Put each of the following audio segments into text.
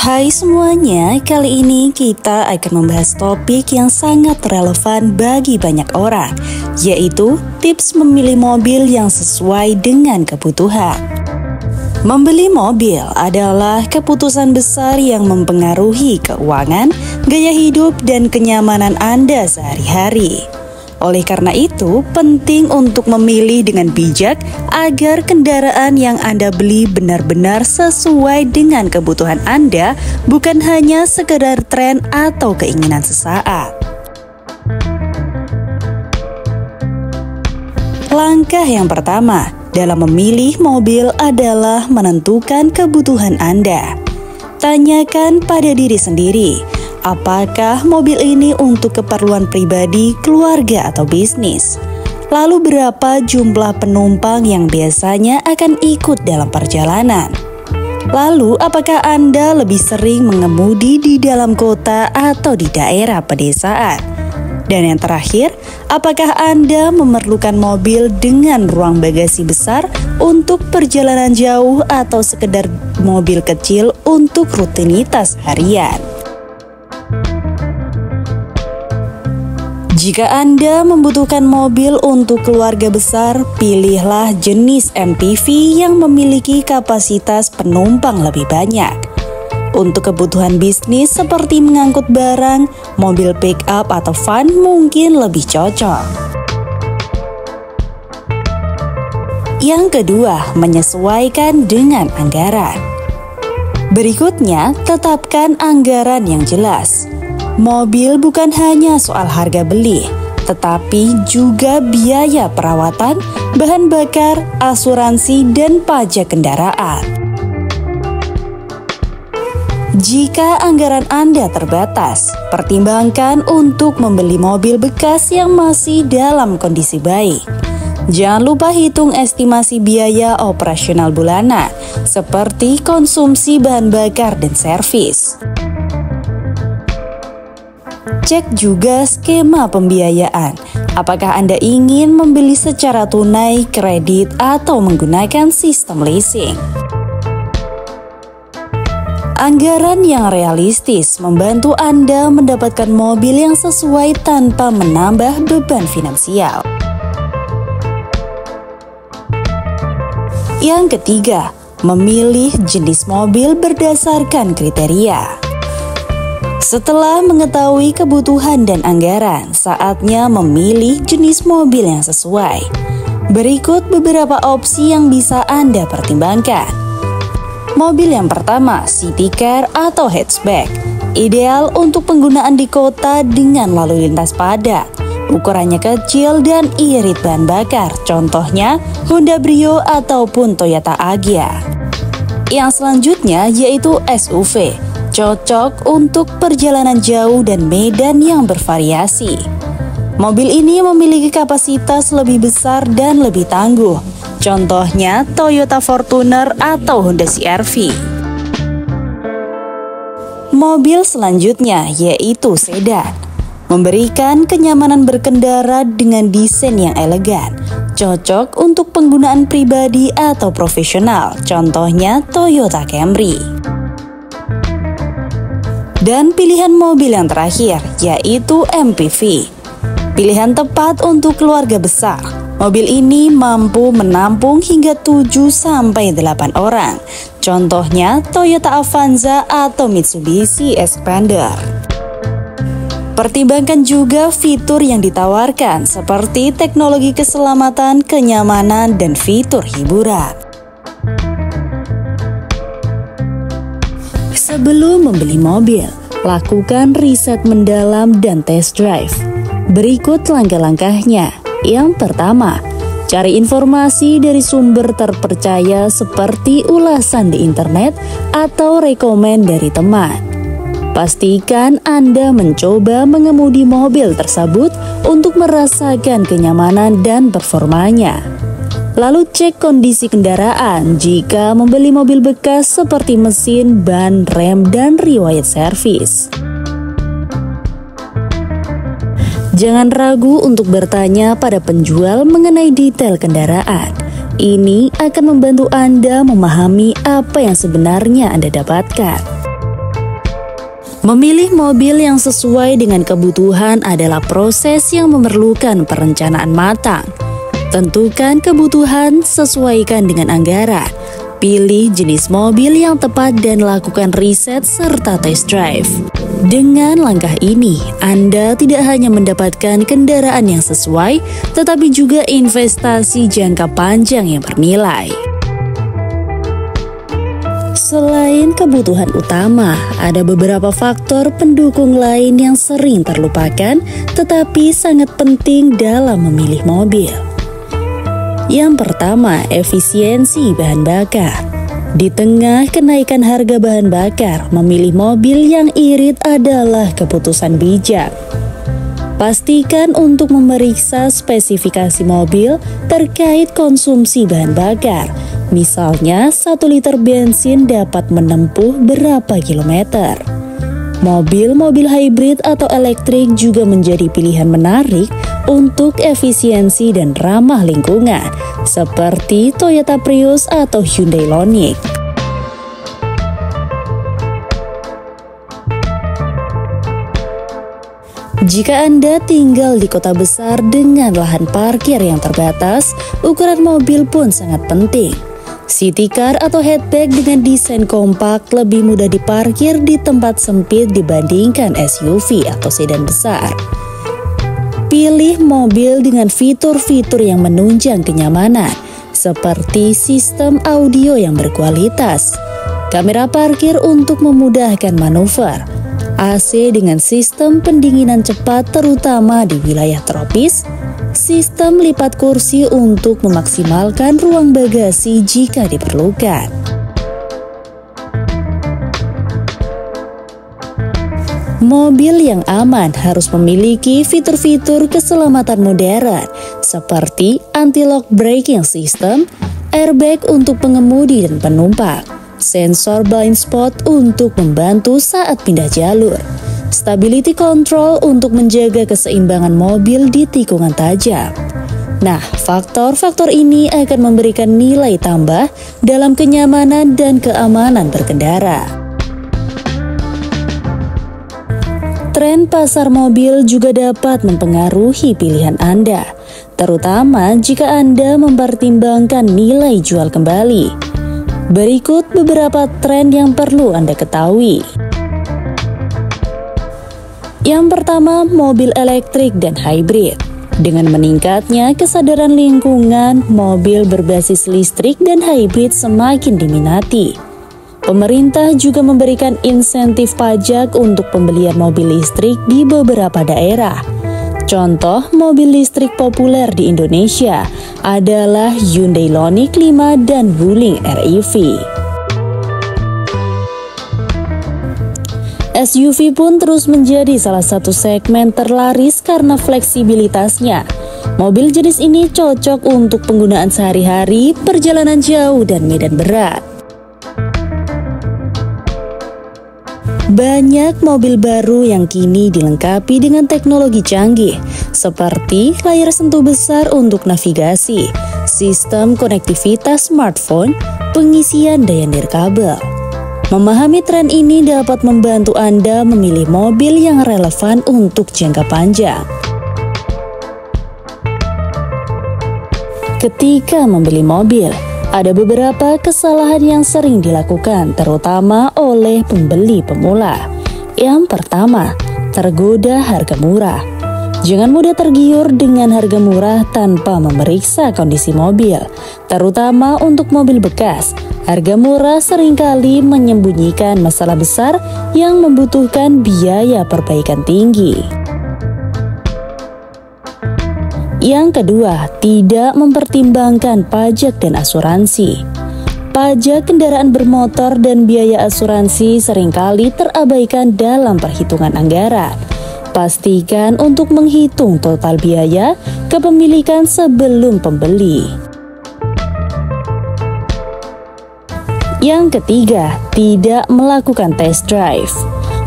Hai semuanya, kali ini kita akan membahas topik yang sangat relevan bagi banyak orang, yaitu tips memilih mobil yang sesuai dengan kebutuhan. Membeli mobil adalah keputusan besar yang mempengaruhi keuangan, gaya hidup, dan kenyamanan Anda sehari-hari. Oleh karena itu, penting untuk memilih dengan bijak agar kendaraan yang Anda beli benar-benar sesuai dengan kebutuhan Anda, bukan hanya sekedar tren atau keinginan sesaat. Langkah yang pertama dalam memilih mobil adalah menentukan kebutuhan Anda. Tanyakan pada diri sendiri, apakah mobil ini untuk keperluan pribadi, keluarga, atau bisnis? Lalu berapa jumlah penumpang yang biasanya akan ikut dalam perjalanan? Lalu apakah Anda lebih sering mengemudi di dalam kota atau di daerah pedesaan? Dan yang terakhir, apakah Anda memerlukan mobil dengan ruang bagasi besar untuk perjalanan jauh atau sekedar mobil kecil untuk rutinitas harian? Jika Anda membutuhkan mobil untuk keluarga besar, pilihlah jenis MPV yang memiliki kapasitas penumpang lebih banyak. Untuk kebutuhan bisnis seperti mengangkut barang, mobil pick-up atau van mungkin lebih cocok. Yang kedua, menyesuaikan dengan anggaran. Berikutnya, tetapkan anggaran yang jelas. Mobil bukan hanya soal harga beli, tetapi juga biaya perawatan, bahan bakar, asuransi, dan pajak kendaraan. Jika anggaran Anda terbatas, pertimbangkan untuk membeli mobil bekas yang masih dalam kondisi baik. Jangan lupa hitung estimasi biaya operasional bulanan, seperti konsumsi bahan bakar dan servis. Cek juga skema pembiayaan. Apakah Anda ingin membeli secara tunai, kredit, atau menggunakan sistem leasing? Anggaran yang realistis membantu Anda mendapatkan mobil yang sesuai tanpa menambah beban finansial. Yang ketiga, memilih jenis mobil berdasarkan kriteria. Setelah mengetahui kebutuhan dan anggaran, saatnya memilih jenis mobil yang sesuai. Berikut beberapa opsi yang bisa Anda pertimbangkan. Mobil yang pertama, city car atau hatchback. Ideal untuk penggunaan di kota dengan lalu lintas padat. Ukurannya kecil dan irit bahan bakar, contohnya Honda Brio ataupun Toyota Agya. Yang selanjutnya yaitu SUV. Cocok untuk perjalanan jauh dan medan yang bervariasi. Mobil ini memiliki kapasitas lebih besar dan lebih tangguh. Contohnya Toyota Fortuner atau Honda CR-V. Mobil selanjutnya yaitu sedan. Memberikan kenyamanan berkendara dengan desain yang elegan. Cocok untuk penggunaan pribadi atau profesional. Contohnya Toyota Camry. Dan pilihan mobil yang terakhir yaitu MPV. Pilihan tepat untuk keluarga besar. Mobil ini mampu menampung hingga 7-8 orang. Contohnya Toyota Avanza atau Mitsubishi Xpander. Pertimbangkan juga fitur yang ditawarkan seperti teknologi keselamatan, kenyamanan, dan fitur hiburan. Sebelum membeli mobil, lakukan riset mendalam dan test drive. Berikut langkah-langkahnya. Yang pertama, cari informasi dari sumber terpercaya seperti ulasan di internet atau rekomen dari teman. Pastikan Anda mencoba mengemudi mobil tersebut untuk merasakan kenyamanan dan performanya. Lalu cek kondisi kendaraan jika membeli mobil bekas seperti mesin, ban, rem, dan riwayat servis. Jangan ragu untuk bertanya pada penjual mengenai detail kendaraan. Ini akan membantu Anda memahami apa yang sebenarnya Anda dapatkan. Memilih mobil yang sesuai dengan kebutuhan adalah proses yang memerlukan perencanaan matang. Tentukan kebutuhan, sesuaikan dengan anggaran. Pilih jenis mobil yang tepat dan lakukan riset serta test drive. Dengan langkah ini, Anda tidak hanya mendapatkan kendaraan yang sesuai, tetapi juga investasi jangka panjang yang bernilai. Selain kebutuhan utama, ada beberapa faktor pendukung lain yang sering terlupakan, tetapi sangat penting dalam memilih mobil. Yang pertama, efisiensi bahan bakar. Di tengah kenaikan harga bahan bakar, memilih mobil yang irit adalah keputusan bijak. Pastikan untuk memeriksa spesifikasi mobil terkait konsumsi bahan bakar. Misalnya, 1 liter bensin dapat menempuh berapa kilometer. Mobil-mobil hybrid atau elektrik juga menjadi pilihan menarik untuk efisiensi dan ramah lingkungan, seperti Toyota Prius atau Hyundai Ioniq. Jika Anda tinggal di kota besar dengan lahan parkir yang terbatas, ukuran mobil pun sangat penting. City car atau hatchback dengan desain kompak lebih mudah diparkir di tempat sempit dibandingkan SUV atau sedan besar. Pilih mobil dengan fitur-fitur yang menunjang kenyamanan, seperti sistem audio yang berkualitas, kamera parkir untuk memudahkan manuver, AC dengan sistem pendinginan cepat terutama di wilayah tropis, sistem lipat kursi untuk memaksimalkan ruang bagasi jika diperlukan. Mobil yang aman harus memiliki fitur-fitur keselamatan modern seperti anti-lock braking system, airbag untuk pengemudi dan penumpang, sensor blind spot untuk membantu saat pindah jalur, stability control untuk menjaga keseimbangan mobil di tikungan tajam. Nah, faktor-faktor ini akan memberikan nilai tambah dalam kenyamanan dan keamanan berkendara. Tren pasar mobil juga dapat mempengaruhi pilihan Anda, terutama jika Anda mempertimbangkan nilai jual kembali. Berikut beberapa tren yang perlu Anda ketahui. Yang pertama, mobil elektrik dan hybrid. Dengan meningkatnya kesadaran lingkungan, mobil berbasis listrik dan hybrid semakin diminati. Pemerintah juga memberikan insentif pajak untuk pembelian mobil listrik di beberapa daerah. Contoh mobil listrik populer di Indonesia adalah Hyundai Ioniq 5 dan Wuling REV. SUV pun terus menjadi salah satu segmen terlaris karena fleksibilitasnya. Mobil jenis ini cocok untuk penggunaan sehari-hari, perjalanan jauh, dan medan berat. Banyak mobil baru yang kini dilengkapi dengan teknologi canggih, seperti layar sentuh besar untuk navigasi, sistem konektivitas smartphone, pengisian daya nirkabel. Memahami tren ini dapat membantu Anda memilih mobil yang relevan untuk jangka panjang. Ketika membeli mobil, ada beberapa kesalahan yang sering dilakukan, terutama oleh pembeli pemula. Yang pertama, tergoda harga murah. Jangan mudah tergiur dengan harga murah tanpa memeriksa kondisi mobil, terutama untuk mobil bekas. Harga murah seringkali menyembunyikan masalah besar yang membutuhkan biaya perbaikan tinggi. Yang kedua, tidak mempertimbangkan pajak dan asuransi. Pajak kendaraan bermotor dan biaya asuransi seringkali terabaikan dalam perhitungan anggaran. Pastikan untuk menghitung total biaya kepemilikan sebelum pembeli. Yang ketiga, tidak melakukan test drive.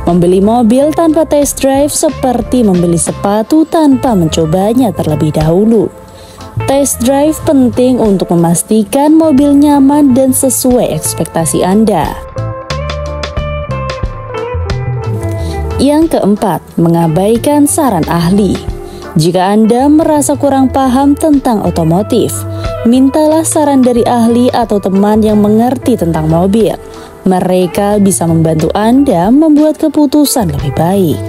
Membeli mobil tanpa test drive seperti membeli sepatu tanpa mencobanya terlebih dahulu. Test drive penting untuk memastikan mobil nyaman dan sesuai ekspektasi Anda. Yang keempat, mengabaikan saran ahli. Jika Anda merasa kurang paham tentang otomotif, mintalah saran dari ahli atau teman yang mengerti tentang mobil. Mereka bisa membantu Anda membuat keputusan lebih baik.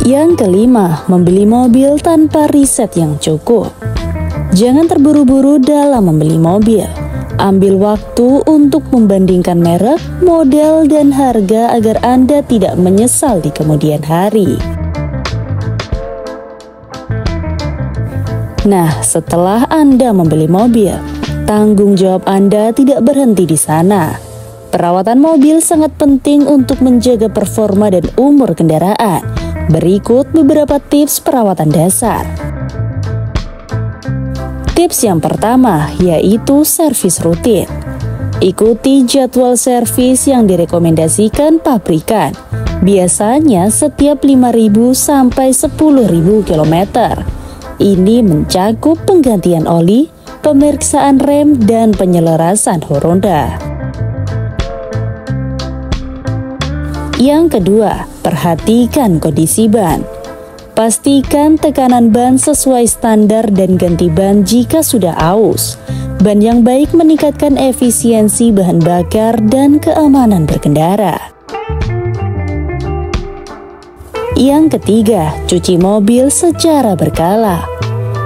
Yang kelima, membeli mobil tanpa riset yang cukup. Jangan terburu-buru dalam membeli mobil. Ambil waktu untuk membandingkan merek, model, dan harga agar Anda tidak menyesal di kemudian hari. Nah, setelah Anda membeli mobil, tanggung jawab Anda tidak berhenti di sana. Perawatan mobil sangat penting untuk menjaga performa dan umur kendaraan. Berikut beberapa tips perawatan dasar. Tips yang pertama yaitu servis rutin. Ikuti jadwal servis yang direkomendasikan pabrikan. Biasanya setiap 5.000 sampai 10.000 km. Ini mencakup penggantian oli, pemeriksaan rem, dan penyelarasan Honda. Yang kedua, perhatikan kondisi ban. Pastikan tekanan ban sesuai standar dan ganti ban jika sudah aus. Ban yang baik meningkatkan efisiensi bahan bakar dan keamanan berkendara. Yang ketiga, cuci mobil secara berkala.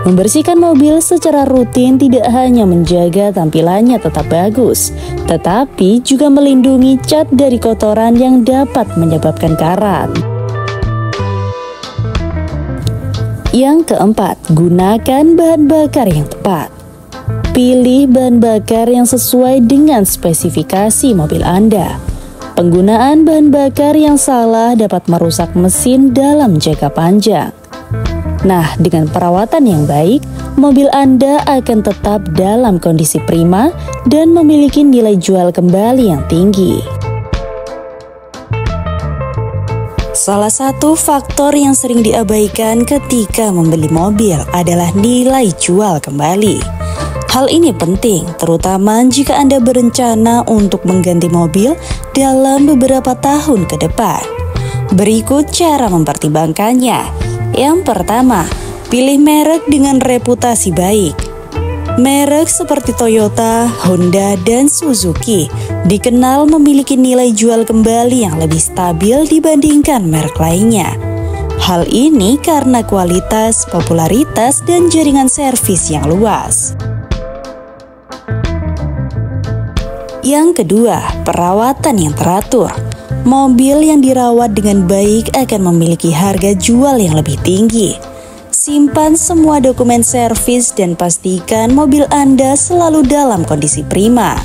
Membersihkan mobil secara rutin tidak hanya menjaga tampilannya tetap bagus, tetapi juga melindungi cat dari kotoran yang dapat menyebabkan karat. Yang keempat, gunakan bahan bakar yang tepat. Pilih bahan bakar yang sesuai dengan spesifikasi mobil Anda. Penggunaan bahan bakar yang salah dapat merusak mesin dalam jangka panjang. Nah, dengan perawatan yang baik, mobil Anda akan tetap dalam kondisi prima dan memiliki nilai jual kembali yang tinggi. Salah satu faktor yang sering diabaikan ketika membeli mobil adalah nilai jual kembali. Hal ini penting, terutama jika Anda berencana untuk mengganti mobil dalam beberapa tahun ke depan. Berikut cara mempertimbangkannya. Yang pertama, pilih merek dengan reputasi baik. Merek seperti Toyota, Honda, dan Suzuki dikenal memiliki nilai jual kembali yang lebih stabil dibandingkan merek lainnya. Hal ini karena kualitas, popularitas, dan jaringan servis yang luas. Yang kedua, perawatan yang teratur. Mobil yang dirawat dengan baik akan memiliki harga jual yang lebih tinggi. Simpan semua dokumen servis dan pastikan mobil Anda selalu dalam kondisi prima.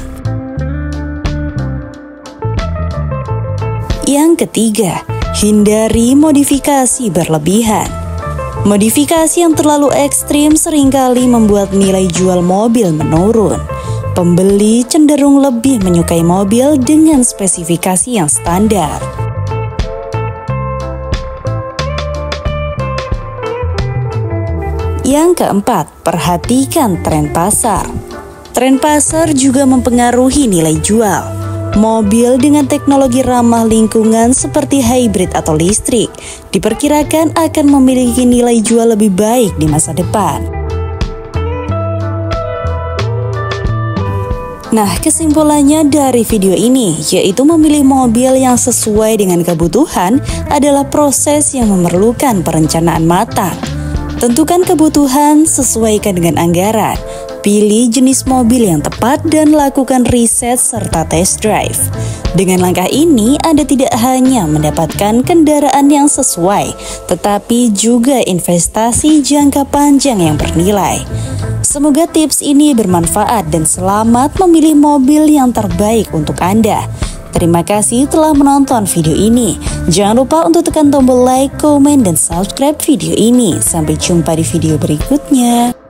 Yang ketiga, hindari modifikasi berlebihan. Modifikasi yang terlalu ekstrim seringkali membuat nilai jual mobil menurun. Pembeli cenderung lebih menyukai mobil dengan spesifikasi yang standar. Yang keempat, perhatikan tren pasar. Tren pasar juga mempengaruhi nilai jual. Mobil dengan teknologi ramah lingkungan seperti hybrid atau listrik diperkirakan akan memiliki nilai jual lebih baik di masa depan. Nah, kesimpulannya dari video ini yaitu memilih mobil yang sesuai dengan kebutuhan adalah proses yang memerlukan perencanaan matang. Tentukan kebutuhan, sesuaikan dengan anggaran, pilih jenis mobil yang tepat dan lakukan riset serta test drive. Dengan langkah ini, Anda tidak hanya mendapatkan kendaraan yang sesuai, tetapi juga investasi jangka panjang yang bernilai. Semoga tips ini bermanfaat dan selamat memilih mobil yang terbaik untuk Anda. Terima kasih telah menonton video ini. Jangan lupa untuk tekan tombol like, komen, dan subscribe video ini. Sampai jumpa di video berikutnya.